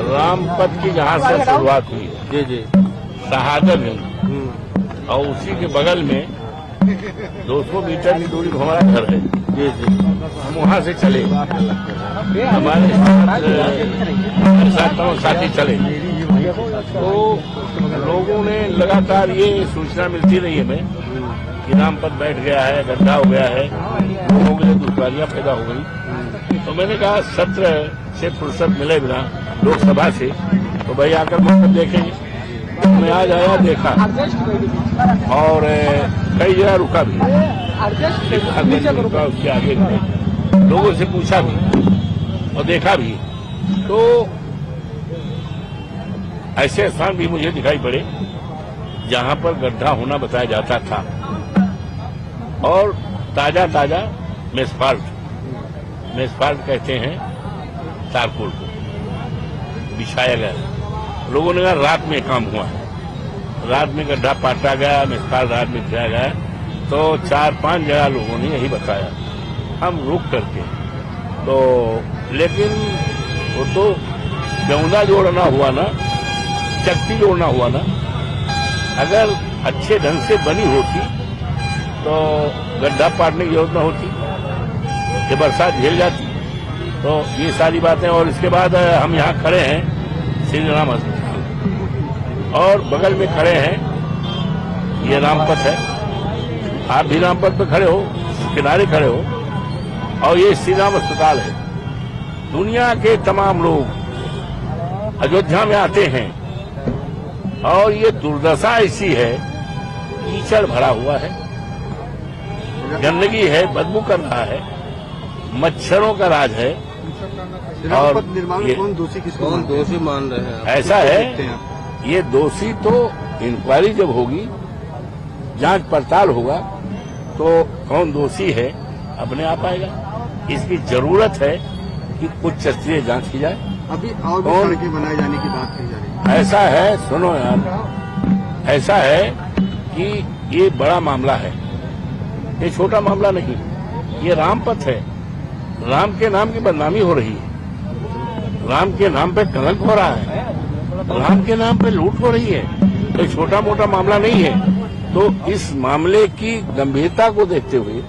रामपथ की जहाँ से शुरुआत हुई है जी जी शहादत और उसी के बगल में 200 मीटर की दूरी पर हमारा घर है। जी जी हम वहाँ से चले, हमारे साथ तमाम साथी चले, तो लोगों ने लगातार ये सूचना मिलती रही हमें कि रामपथ बैठ गया है, गड्ढा हो गया है, लोगों के लिए दुश्वारियां पैदा हो गई। तो मैंने कहा सत्र से फुर्सत मिले बिना लोकसभा से तो भाई आकर मौका देखेंगे। तो मैं आज आया, देखा और कई जगह रुका भी, रुका उसके आगे भी, लोगों से पूछा भी और देखा भी। तो ऐसे स्थान भी मुझे दिखाई पड़े जहां पर गड्ढा होना बताया जाता था और ताजा ताजा मेसफाल्ट कहते हैं तारकोल को बिछाया गया। लोगों ने कहा रात में काम हुआ है, रात में गड्ढा पाटा गया, मेसफाल्ट रात में बिछाया गया। तो 4-5 जगह लोगों ने यही बताया। हम रुक करके तो, लेकिन वो तो बेउंदा जोड़ना हुआ ना, चक्ति जोड़ना हुआ ना। अगर अच्छे ढंग से बनी होती तो गड्ढा पाटने की जरूरत न होती, ये बरसात झेल जाती। तो ये सारी बातें, और इसके बाद हम यहाँ खड़े हैं श्री राम अस्पताल और बगल में खड़े हैं, ये रामपथ है। आप भी रामपथ पे खड़े हो, किनारे खड़े हो, और ये श्री राम अस्पताल है। दुनिया के तमाम लोग अयोध्या में आते हैं और ये दुर्दशा ऐसी है, कीचड़ भरा हुआ है, गंदगी है, बदबू कर रहा है, मच्छरों का राज है। और निर्माण कौन दोषी मान रहे हैं? ऐसा है, ये दोषी तो इंक्वायरी जब होगी, जांच पड़ताल होगा, तो कौन दोषी है अपने आप आएगा। इसकी जरूरत है कि उच्च स्तरीय जांच की जाए। अभी और भी सड़कें बनाए जाने की बात कही जा रही है। ऐसा है, सुनो यार, ऐसा है कि ये बड़ा मामला है, ये छोटा मामला नहीं। ये रामपथ है, राम के नाम की बदनामी हो रही है, राम के नाम पे कलंक हो रहा है, राम के नाम पे लूट हो रही है। तो छोटा मोटा मामला नहीं है। तो इस मामले की गंभीरता को देखते हुए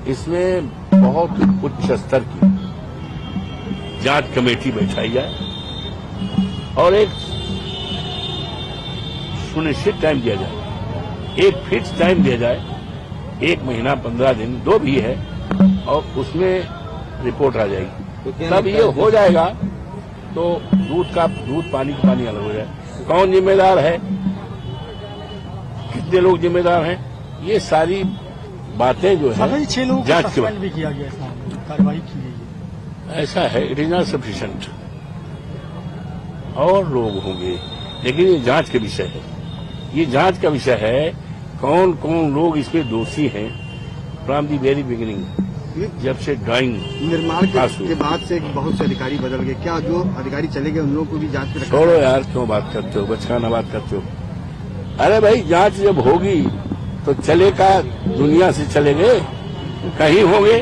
इसमें बहुत उच्च स्तर की जांच कमेटी बैठाई जाए और एक सुनिश्चित टाइम दिया जाए, एक फिक्स टाइम दिया जाए, 1 महीना 15 दिन जो भी है, और उसमें रिपोर्ट आ जाएगी। तो तब ये हो जाएगा तो दूध पानी का पानी अलग हो जाए। कौन जिम्मेदार है, कितने लोग जिम्मेदार हैं, ये सारी बातें जो है जांच के बाद भी किया गया, कार्रवाई की गई है। ऐसा है, इट इज नॉट सफिशिएंट, और लोग होंगे, लेकिन ये जांच का विषय है। ये जांच का विषय है, कौन कौन लोग इसमें दोषी हैं फ्रॉम दी वेरी बिगिनिंग, जब से ड्राइंग निर्माण के बाद से बहुत से अधिकारी बदल गए। क्या जो अधिकारी चले गए उन लोगों को भी जांच में रखा? छोड़ो यार, क्यों बात करते हो, बचकाना बात करते हो। अरे भाई, जांच जब होगी तो चले का दुनिया से चले गए, कहीं होंगे,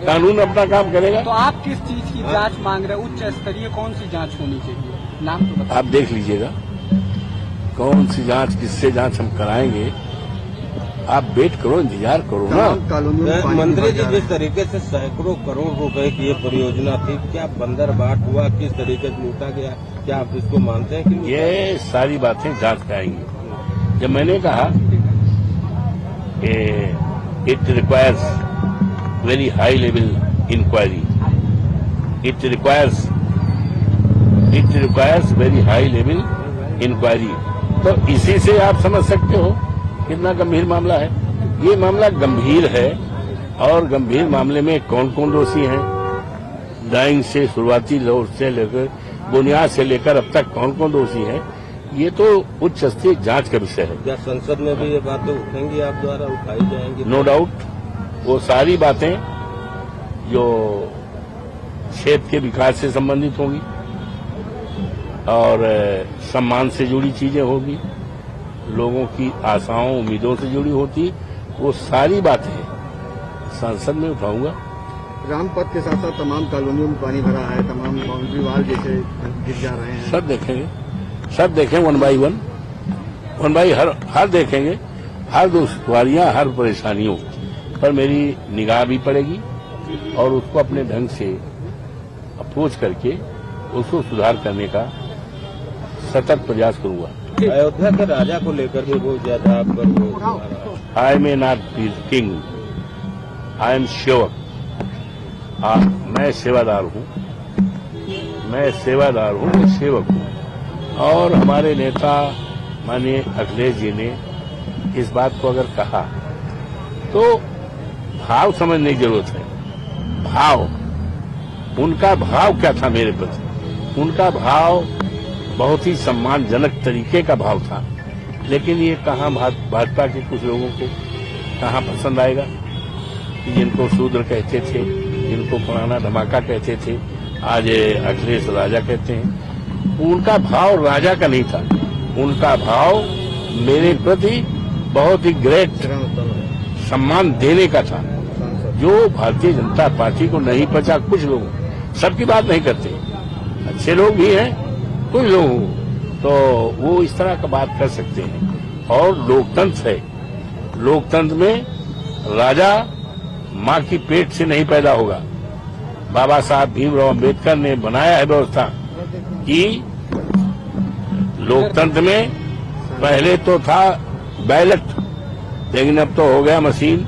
कानून अपना काम करेगा। तो आप किस चीज की जांच मांग रहे हैं? उच्च स्तरीय कौन सी जांच होनी चाहिए? नाम तो बताइए। आप देख लीजिएगा कौन सी जांच, किससे जांच हम कराएंगे। आप वेट करो, इंतजार करो ना। मंत्री जी, जिस तरीके से सैकड़ों करोड़ रुपए की ये परियोजना थी, क्या बंदरबाट हुआ, किस तरीके से लूटा गया, क्या आप इसको मानते हैं कि ये सारी बातें जांच कराएंगी। जब मैंने कहा it requires very high level inquiry, it requires very high level inquiry, तो इसी से आप समझ सकते हो कितना गंभीर मामला है। ये मामला गंभीर है, और गंभीर मामले में कौन कौन दोषी हैं, ड्राइंग से शुरुआती दौर से लेकर बुनियाद से लेकर अब तक कौन कौन दोषी हैं, ये तो उच्च स्तरीय जांच का विषय है। क्या संसद में भी ये बातें उठेंगी, आप द्वारा उठाई जाएंगी? नो डाउट, वो सारी बातें जो क्षेत्र के विकास से संबंधित होंगी और सम्मान से जुड़ी चीजें होगी, लोगों की आशाओं उम्मीदों से जुड़ी होती, वो सारी बातें संसद में उठाऊंगा। रामपथ के साथ साथ तमाम कॉलोनियों में पानी भरा है, तमाम बाउंड्री वाल जैसे गिर जा रहे हैं। सब देखेंगे वन बाई हर देखेंगे, हर दुश्वारियां, हर परेशानियों पर मेरी निगाह भी पड़ेगी और उसको अपने ढंग से अप्रोच करके उसको सुधार करने का सतत प्रयास करूंगा। अयोध्या के राजा को लेकर भी बहुत ज्यादा आप पर I may not be king, I am sevak. मैं सेवादार हूँ, मैं सेवक हूँ। और हमारे नेता माननीय अखिलेश जी ने इस बात को अगर कहा तो भाव समझने की जरूरत है। उनका भाव क्या था मेरे प्रति? उनका भाव बहुत ही सम्मानजनक तरीके का भाव था, लेकिन ये कहाँ भाजपा के कुछ लोगों को कहाँ पसंद आएगा? जिनको शूद्र कहते थे, जिनको पुराना धमाका कहते थे, आज अखिलेश राजा कहते हैं। उनका भाव राजा का नहीं था, उनका भाव मेरे प्रति बहुत ही ग्रेट सम्मान देने का था, जो भारतीय जनता पार्टी को नहीं पचा। कुछ लोग, सबकी बात नहीं करते, अच्छे लोग भी हैं, कुछ लोग तो वो इस तरह का बात कर सकते हैं। और लोकतंत्र है, लोकतंत्र में राजा माँ की पेट से नहीं पैदा होगा। बाबा साहब भीमराव अम्बेडकर ने बनाया है व्यवस्था कि लोकतंत्र में पहले तो था बैलेट, लेकिन अब तो हो गया मशीन।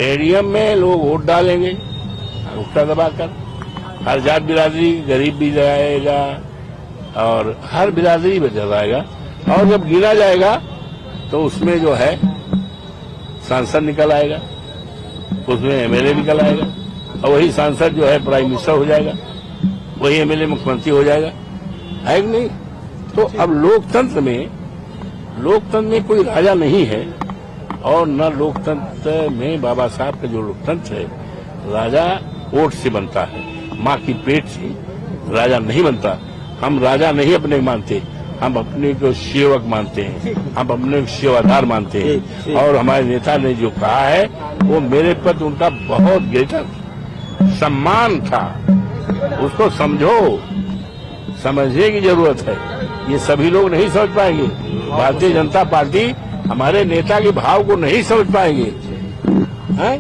ईवीएम में लोग वोट डालेंगे अंगूठा दबाकर। हर जात बिरादरी, गरीब भी जाएगा और हर बिरादरी में जाएगा। और जब गिना जाएगा तो उसमें जो है सांसद निकल आएगा, उसमें एमएलए निकल आएगा, और वही सांसद जो है प्राइम मिनिस्टर हो जाएगा, वही एमएलए मुख्यमंत्री हो जाएगा, है कि नहीं? तो अब लोकतंत्र में कोई राजा नहीं है, और न लोकतंत्र में बाबा साहब का जो लोकतंत्र है, राजा वोट से बनता है, माँ की पेट से राजा नहीं बनता। हम राजा नहीं अपने मानते, हम अपने को सेवक मानते हैं, हम अपने को सेवादार मानते हैं। और हमारे नेता ने जो कहा है वो मेरे प्रति उनका बहुत ग्रेटर सम्मान था, उसको समझने की जरूरत है। ये सभी लोग नहीं समझ पाएंगे, भारतीय जनता पार्टी हमारे नेता के भाव को नहीं समझ पाएंगे, हैं?